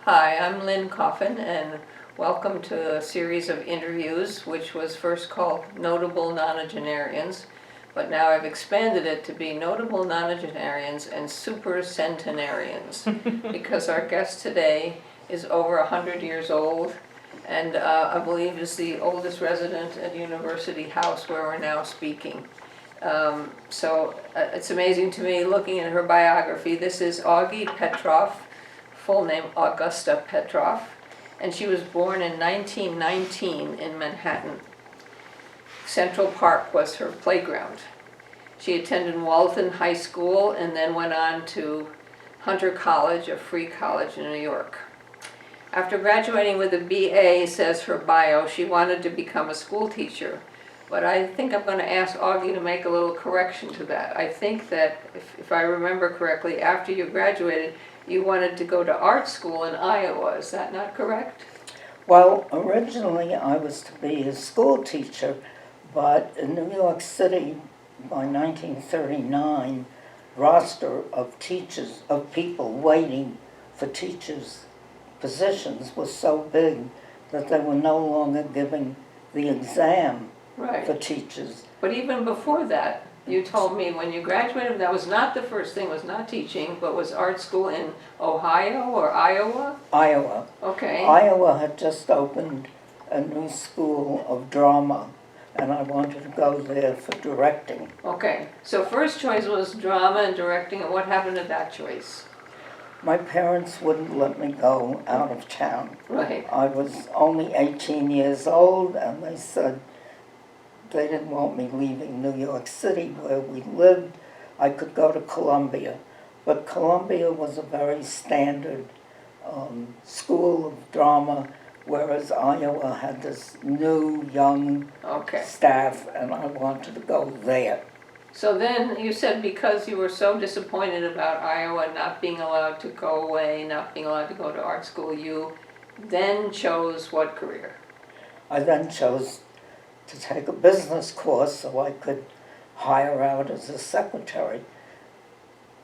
Hi, I'm Lynn Coffin, and welcome to a series of interviews which was first called Notable Nonagenarians, but now I've expanded it to be Notable Nonagenarians and Super Centenarians because our guest today is over 100 years old and I believe is the oldest resident at University House where we're now speaking. It's amazing to me looking at her biography. This is Augie Petroff, full name Augusta Petroff, and she was born in 1919 in Manhattan. Central Park was her playground. She attended Walton High School and then went on to Hunter College, a free college in New York. After graduating with a BA, says her bio, she wanted to become a school teacher. But I think I'm going to ask Augie to make a little correction to that. I think that, if I remember correctly, after you graduated, you wanted to go to art school in Iowa. Is that not correct? Well, originally I was to be a school teacher, but in New York City by 1939, roster of teachers, of people waiting for teachers' positions was so big that they were no longer giving the exam for teachers. But even before that, you told me when you graduated, that was not the first thing, was not teaching, but was art school in Ohio or Iowa? Iowa. Okay. Iowa had just opened a new school of drama, and I wanted to go there for directing. Okay, so first choice was drama and directing, and what happened to that choice? My parents wouldn't let me go out of town. Right. I was only 18 years old, and they said they didn't want me leaving New York City where we lived. I could go to Columbia, but Columbia was a very standard school of drama, whereas Iowa had this new, young staff, and I wanted to go there. So then you said because you were so disappointed about Iowa not being allowed to go away, not being allowed to go to art school, you then chose what career? I then chose to take a business course so I could hire out as a secretary.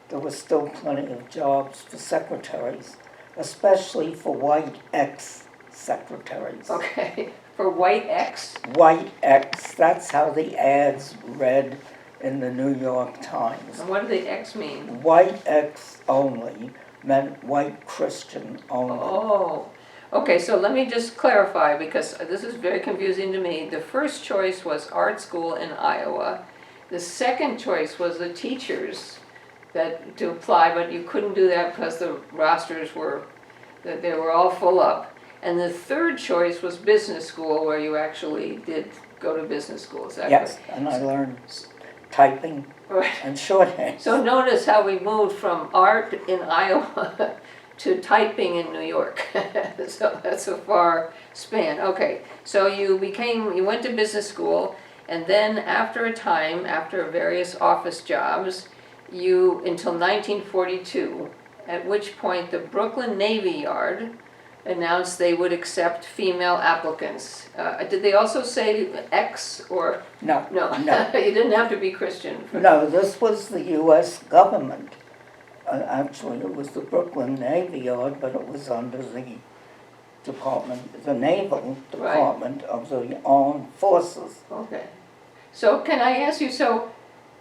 There were still plenty of jobs for secretaries, especially for white ex-secretaries. Okay, for white ex? White ex, that's how the ads read in the New York Times. And what do the ex mean? White ex only meant white Christian only. Oh. Okay, so let me just clarify, because this is very confusing to me. The first choice was art school in Iowa. The second choice was the teachers to apply, but you couldn't do that because the rosters were all full up. And the third choice was business school, where you actually did go to business school. Is that yes, correct? And I learned typing and shorthand. So notice how we moved from art in Iowa to typing in New York. So that's a far span. Okay, so you went to business school, and then after a time, after various office jobs, until 1942, at which point the Brooklyn Navy Yard announced they would accept female applicants. Did they also say ex or? No. You didn't have to be Christian. No, this was the U.S. government. Actually, it was the Brooklyn Navy Yard, but it was under the Naval Department of the Armed Forces. Okay. So can I ask you, so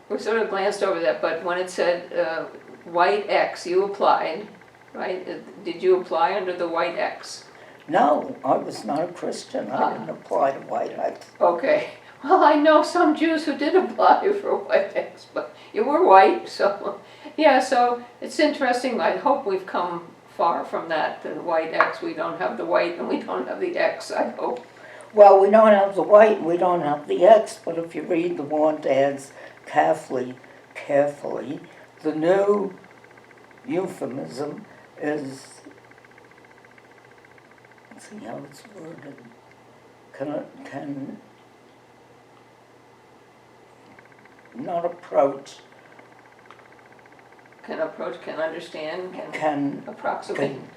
we sort of glanced over that, but when it said white X, you applied, right? Did you apply under the white X? No, I was not a Christian. I didn't apply to white X. Okay. Well, I know some Jews who did apply for white X, but you were white, so yeah, so it's interesting. I hope we've come far from that, the white X. We don't have the white and we don't have the X, I hope. Well, we don't have the white and we don't have the X, but if you read the want ads carefully, the new euphemism is, let's see how it's worded, can not approach. Can approach, can understand, can approximate. Can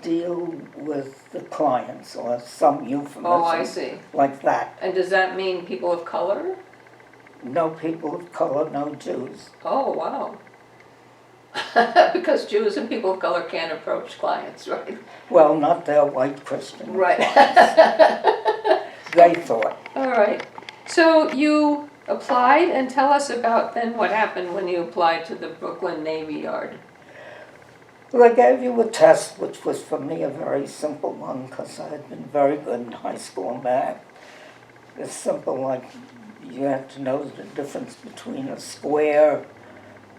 deal with the clients or some euphemism. Oh, I see. Like that. And does that mean people of color? No people of color, no Jews. Oh, wow. Because Jews and people of color can't approach clients, right? Well, not their white Christian. Right. They thought. All right. So you applied, and tell us about then what happened when you applied to the Brooklyn Navy Yard. Well, they gave you a test, which was for me a very simple one because I had been very good in high school math. It's simple, like you had to know the difference between a square,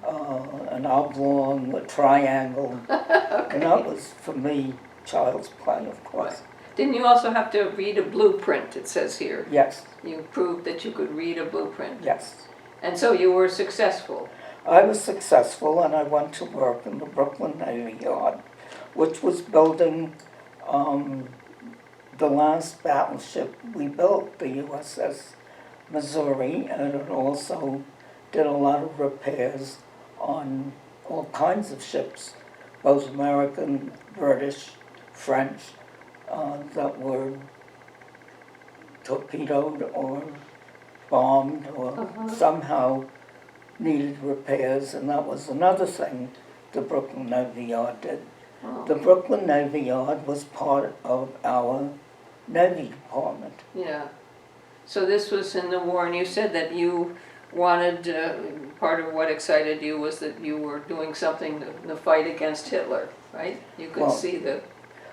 an oblong, a triangle. Okay. And that was, for me, child's play, of course. Didn't you also have to read a blueprint, it says here? Yes, You proved that you could read a blueprint. yes. And so you were successful. I was successful, and I went to work in the Brooklyn Navy Yard, which was building the last battleship we built, the USS Missouri, and it also did a lot of repairs on all kinds of ships, both American, British, French, that were torpedoed or bombed or somehow needed repairs, and that was another thing the Brooklyn Navy Yard did. Oh. The Brooklyn Navy Yard was part of our Navy Department. Yeah. So this was in the war, and you said that you wanted, part of what excited you was that you were doing something in the fight against Hitler, right? You could Well, see the...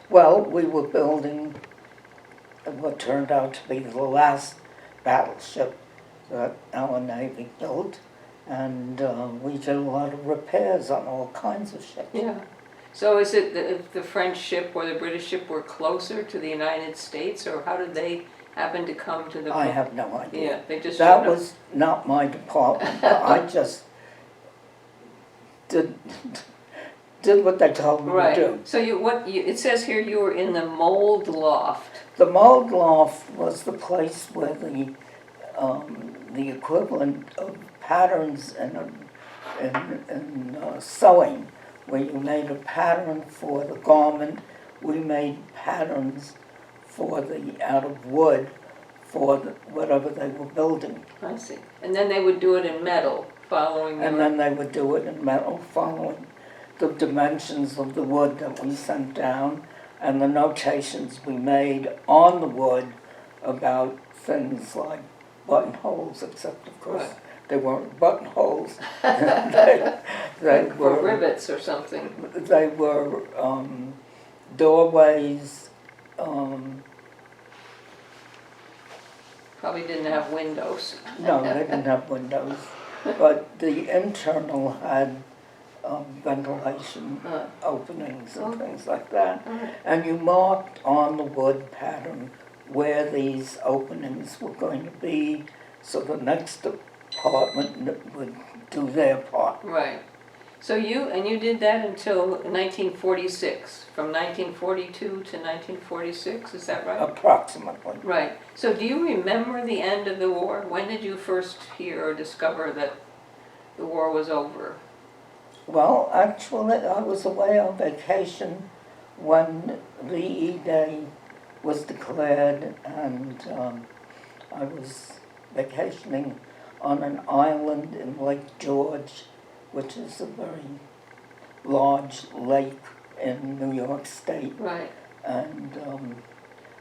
Well, we were building what turned out to be the last battleship that our Navy built, and we did a lot of repairs on all kinds of ships. Yeah. So is it that if the French ship or the British ship were closer to the United States, or how did they happen to come to the... I have no idea. Yeah, they just... That showed up. was not my department. I just did what they told me to do. Right. So it says here you were in the mold loft. The mold loft was the place where the equivalent of patterns in sewing, where you made a pattern for the garment. We made patterns out of wood for whatever they were building. I see. And then they would do it in metal, following And your... then they would do it in metal, following the dimensions of the wood that we sent down and the notations we made on the wood about things like buttonholes, except of course Right. they weren't buttonholes. they or were rivets or something. They were doorways. Probably didn't have windows. No, they didn't have windows, but the internal had ventilation openings and things like that. And you marked on the wood pattern where these openings were going to be, so the next department would do their part. Right. So you did that until 1946, from 1942 to 1946, is that right? Approximately. Right. So do you remember the end of the war? When did you first hear or discover that the war was over? Well, actually, I was away on vacation when VE Day was declared, and I was vacationing on an island in Lake George, which is a very large lake in New York State. Right. And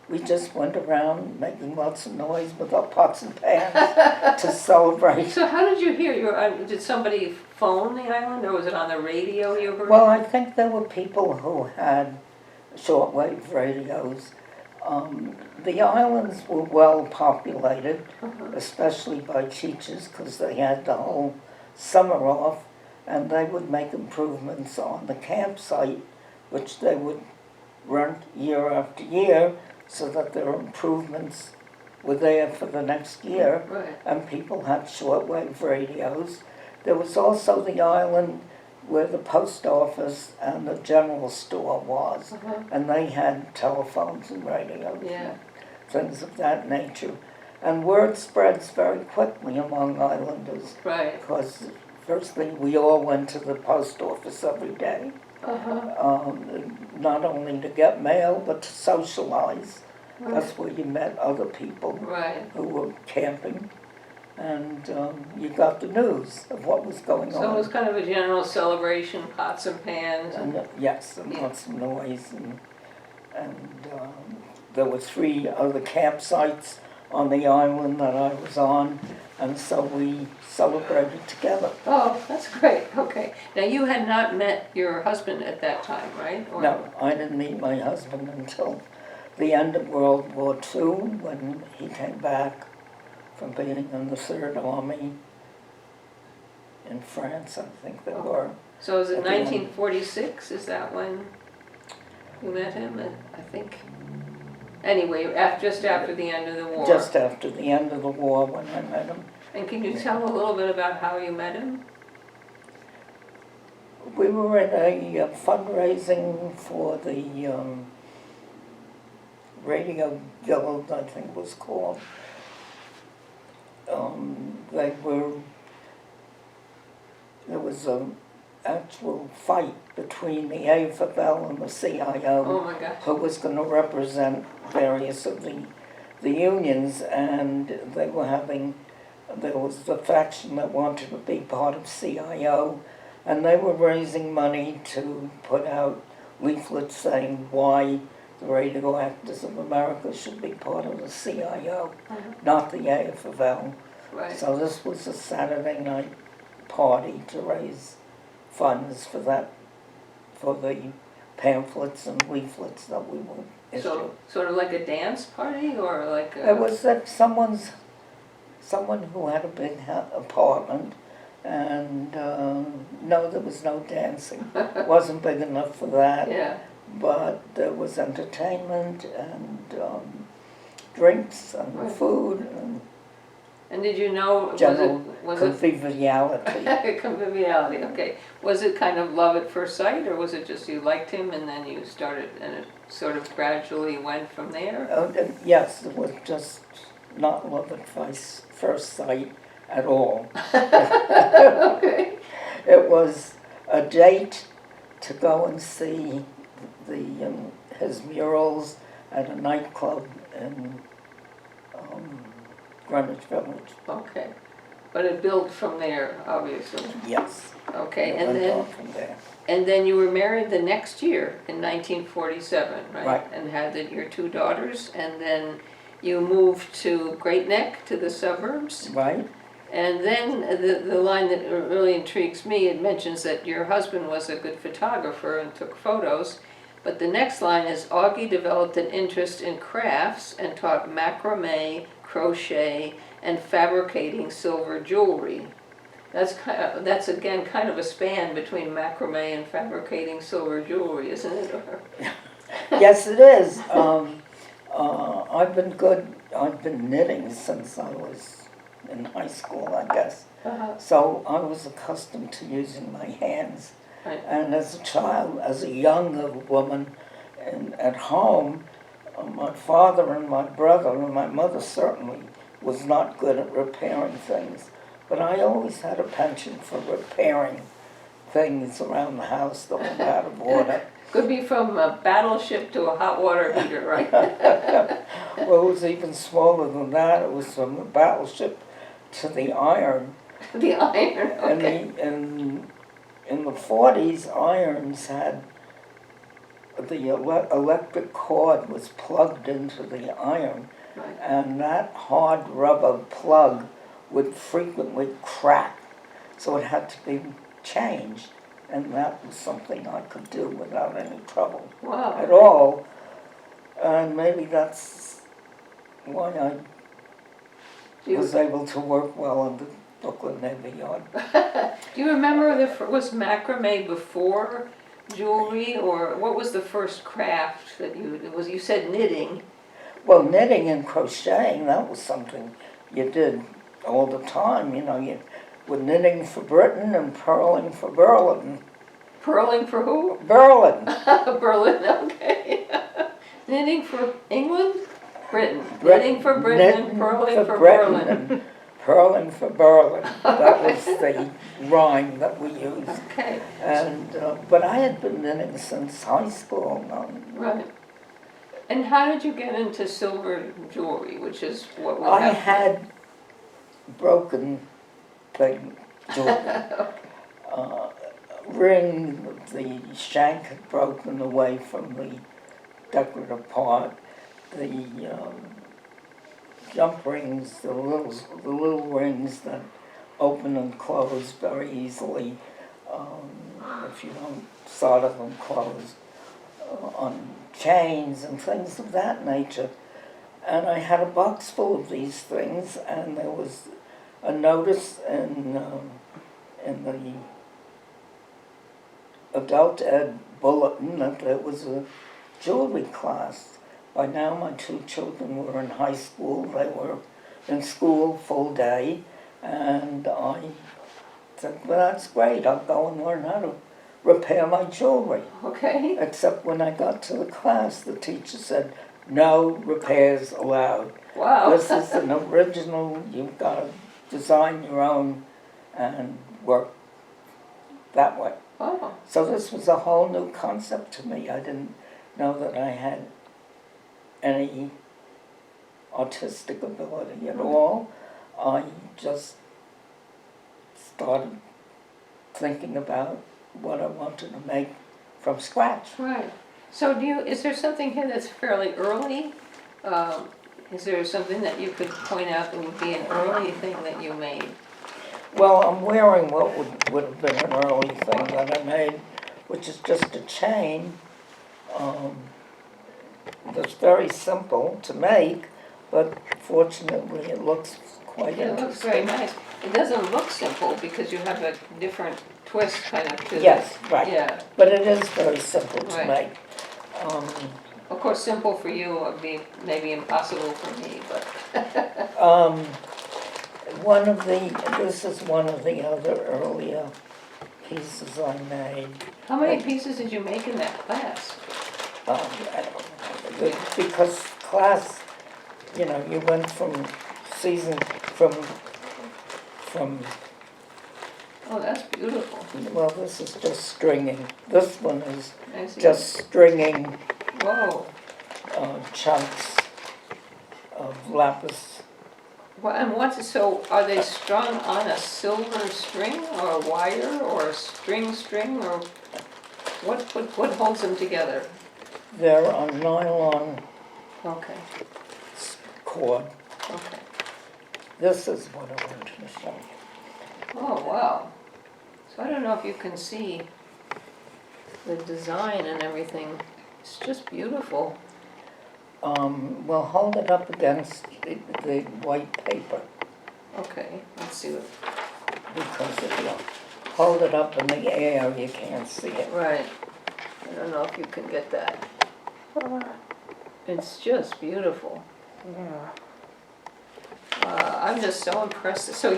we just went around making lots of noise with our pots and pans to celebrate. So how did you hear? Did somebody phone the island, or was it on the radio you heard? Well, I think there were people who had shortwave radios. The islands were well populated, especially by teachers, because they had the whole summer off, and they would make improvements on the campsite, which they would run year after year, so that their improvements were there for the next year. Right. And people had shortwave radios. There was also the island where the post office and the general store was, and they had telephones and radios, Yeah. things of that nature. And word spreads very quickly among islanders, Right. because firstly, we all went to the post office every day, not only to get mail, but to socialize. That's where you met other people Right. who were camping. and you got the news of what was going So it was on. kind of a general celebration, pots and pans and, Yes, and Yeah. lots of noise, and there were 3 other campsites on the island that I was on, and so we celebrated together. oh, that's great, okay. Now, you had not met your husband at that time, right? Or- No, I didn't meet my husband until the end of World War II, when he came back from being in the Third Army in France, I think they were. So was it At the end. 1946, is that when you met him? I think, anyway, just after the end of the war. Just after the end of the war when I met him. And can you tell a little bit about how you met him? We were in a fundraising for the Radio Guild, I think it was called. There was an actual fight between the AFL and the CIO. Oh my gosh. Who was going to represent various of the unions, and they were having, there was the faction that wanted to be part of CIO, and they were raising money to put out leaflets saying why the Radioactors of America should be part of the CIO, not the AFL. Right. So this was a Saturday night party to raise funds for that, for the pamphlets and leaflets that we would issue. So, sort of like a dance party, or like a... It was that someone who had a big apartment, and no, there was no dancing. Wasn't big enough for that. Yeah. But there was entertainment and drinks and Right. food And did you know, general was it conviviality. conviviality, okay. Was it kind of love at first sight, or was it just you liked him and then you started, and it sort of gradually went from there? Yes, it was just not love at first sight at all. Okay. It was a date to go and see his murals at a nightclub in Greenwich Village. Okay. But it built from there, obviously. Yes. Okay, it and went then... on from there. And then you were married the next year in 1947, right? Right. And had your 2 daughters, and then you moved to Great Neck, to the suburbs. Right? And then the line that really intrigues me, it mentions that your husband was a good photographer and took photos. But the next line is, Augie developed an interest in crafts and taught macrame, crochet, and fabricating silver jewelry. That's again kind of a span between macrame and fabricating silver jewelry, isn't it? Yes, it is. I've been knitting since I was in high school, I guess. Uh-huh. So I was accustomed to using my hands. Right. And as a child, as a younger woman, at home, my father and my brother, and my mother certainly, was not good at repairing things. But I always had a penchant for repairing things around the house that went out of order. Could be from a battleship to a hot water heater, right? Well, it was even smaller than that. It was from the battleship to the iron. The iron, okay. And in the 40s, irons had the electric cord was plugged into the iron, Right. and that hard rubber plug would frequently crack, so it had to be changed, and that was something I could do without any trouble Wow. at all, and maybe that's why I was able to work well in the Brooklyn Navy Yard. Do you remember was macrame before jewelry, or what was the first craft that you said knitting? Well, knitting and crocheting, that was something you did all the time. You know, you were knitting for Britain and purling for Berlin. Purling for who? Berlin. Berlin, okay. Knitting for England? Britain. Knitting for Britain and purling for Berlin. And purling for Berlin. That was the rhyme that we used. Okay. And but I had been knitting since high school. Right. And how did you get into silver jewelry, which is what we I have? had broken thing, jewelry. Ring, the shank had broken away from the decorative part. The jump rings, the little rings that open and close very easily if you don't solder them closed on chains and things of that nature. And I had a box full of these things, and there was a notice in the adult ed bulletin that there was a jewelry class. By now my two children were in high school. They were in school full day, and I said, well, that's great. I'll go and learn how to repair my jewelry. Okay. Except when I got to the class, the teacher said, no repairs allowed. Wow. This is an original. You've got to design your own and work that way. Oh. So this was a whole new concept to me. I didn't know that I had any artistic ability at all. I just started thinking about what I wanted to make from scratch. Right. So is there something here that's fairly early? Is there something that you could point out that would be an early thing that you made? Well, I'm wearing what would have been an early thing that I made, which is just a chain that's very simple to make, but fortunately it looks quite It interesting. looks very nice. It doesn't look simple because you have a different twist kind of to Yes, right. Yeah. But it is very simple to Right. make. Of course, simple for you would be maybe impossible for me, but This is one of the other earlier pieces I made. how many pieces did you make in that class? I don't know, because class, you went from Oh, that's beautiful. well, this is just stringing. This one is I see. just stringing Whoa. chunks of lapis. Well, and so are they strung on a silver string or a wire or a string, or what holds them together? They're on nylon Okay. cord. Okay. This is what I wanted to show you. Oh, wow. So I don't know if you can see the design and everything. It's just beautiful. Well, hold it up against the white paper, Okay, let's see what, because if you hold it up in the air, you can't see it. right. I don't know if you can get that. It's just beautiful. I'm just so impressed. So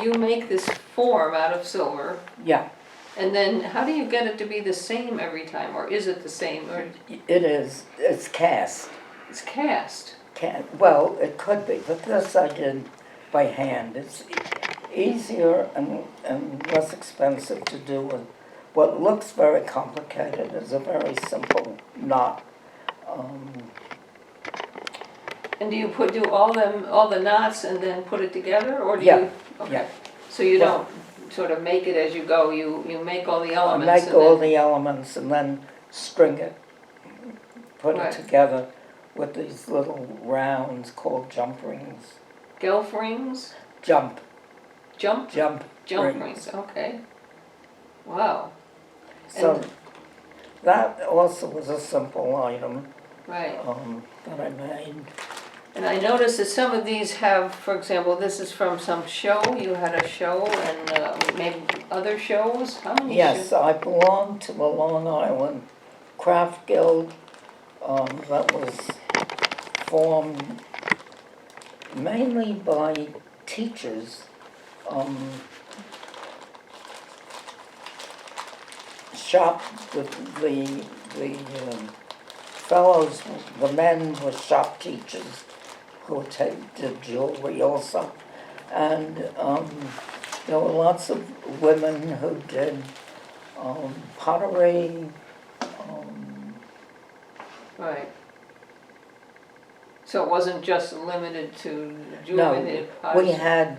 you make this form out of silver, Yeah, and then how do you get it to be the same every time, or is it the same, or it is. It's cast. it's cast? Well, it could be, but this I did by hand. It's easier and less expensive to do with what looks very complicated is a very simple knot. And do you do all the knots and then put it together, or do Yeah, you? Okay. yeah. So you Well- don't sort of make it as you go, you make all the I elements make and all then, the elements and then string it, put Right. it together with these little rounds called jump rings. Gelf rings? Jump Jump rings. rings, okay. Wow, So And- that also was a simple item right. that I made. And I noticed that some of these have, for example, this is from some show, you had a show and maybe other shows? How many Yes, shows? I belong to the Long Island Craft Guild that was formed mainly by teachers. The fellows, the men were shop teachers who did jewelry also. And there were lots of women who did pottery, Right. So it wasn't just limited to No, juvenile potters? we had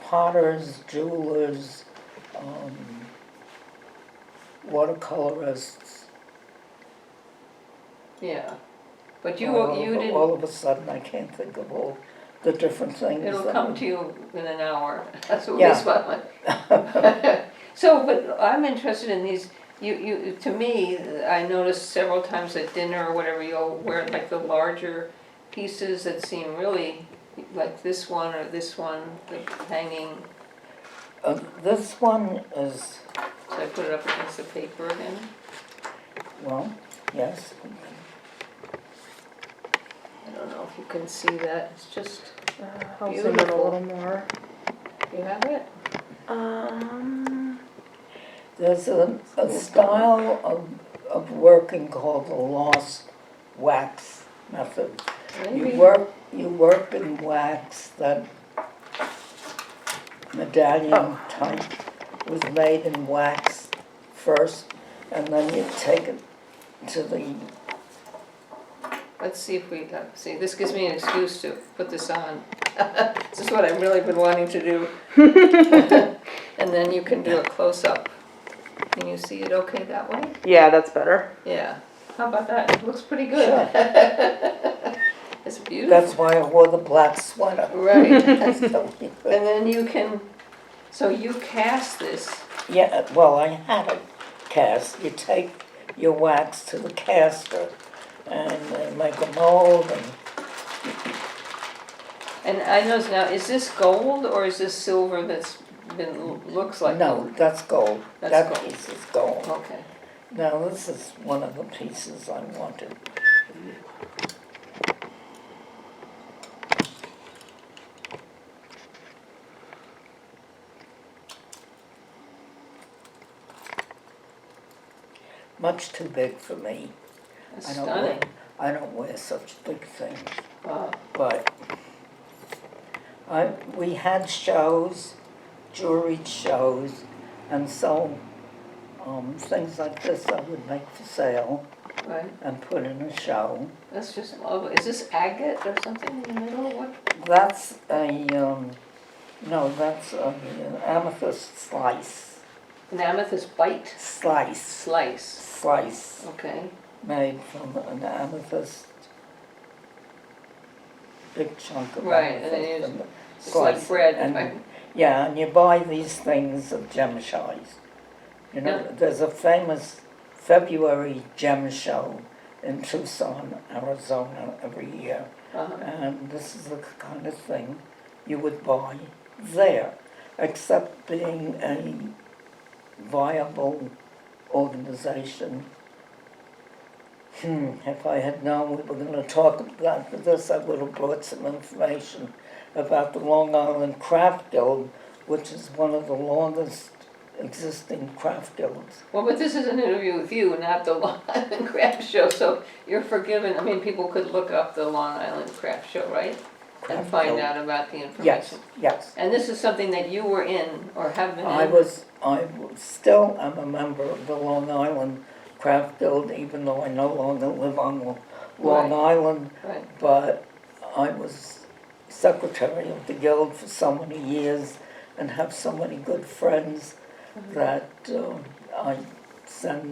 potters, jewelers, watercolorists. Yeah, but you All didn't, of a sudden, I can't think of all the different things. it'll come to you in an hour, that's what Yeah. this one. So, but I'm interested in these, to me, I noticed several times at dinner or whatever, you'll wear like the larger pieces that seem really, like this one or this one, the hanging, This one is, so I put it up against the paper again. well, yes. I don't know if you can see that, it's just, I'll zoom in a Beautiful. little more. you have it? There's a style of working called the lost wax method. You Maybe. work in wax. That medallion type was made in wax first, and then you take it to the, Let's see if we, see, this gives me an excuse to put this on. This is what I've really been wanting to do. And then you can do a close-up. Can you see it okay that way? Yeah, that's better. Yeah. How about that? It looks pretty good. Sure. It's beautiful. That's why I wore the black sweater. Right. And So, then you can, so you cast this. yeah, well, I had it cast. You take your wax to the caster, and they make a mold, And I notice now, is this gold or is this silver that's been, looks like no, gold? that's gold. That's That gold. piece is gold. Okay. Now, this is one of the pieces I wanted. Much too big for me. That's I don't stunning. wear, I don't wear such big things. Wow. But we had shows, jewelry shows, and so things like this I would make for sale Right. and put in a show. That's just lovely. Is this agate or something in the middle? What? That's no, that's an amethyst slice. An amethyst bite? Slice. Slice. Okay. Made from an amethyst, big chunk of Right, and then amethyst. you and It's like slice it. bread. And right? yeah, and you buy these things at gem shows. You know, Yeah. there's a famous February gem show in Tucson, Arizona every year. Uh-huh. And this is the kind of thing you would buy there, except being a viable organization. If I had known we were going to talk about this, I would have brought some information about the Long Island Craft Guild, which is one of the longest existing craft guilds. Well, but this is an interview with you, not the Long Island Craft Show, so you're forgiven. I mean, people could look up the Long Island Craft Show, right? And Craft find Guild. out about the information. Yes, yes. And this is something that you were in or have been in? I still am a member of the Long Island Craft Guild, even though I no longer live on Long Right. Island, Right. but I was secretary of the guild for so many years and have so many good friends that I send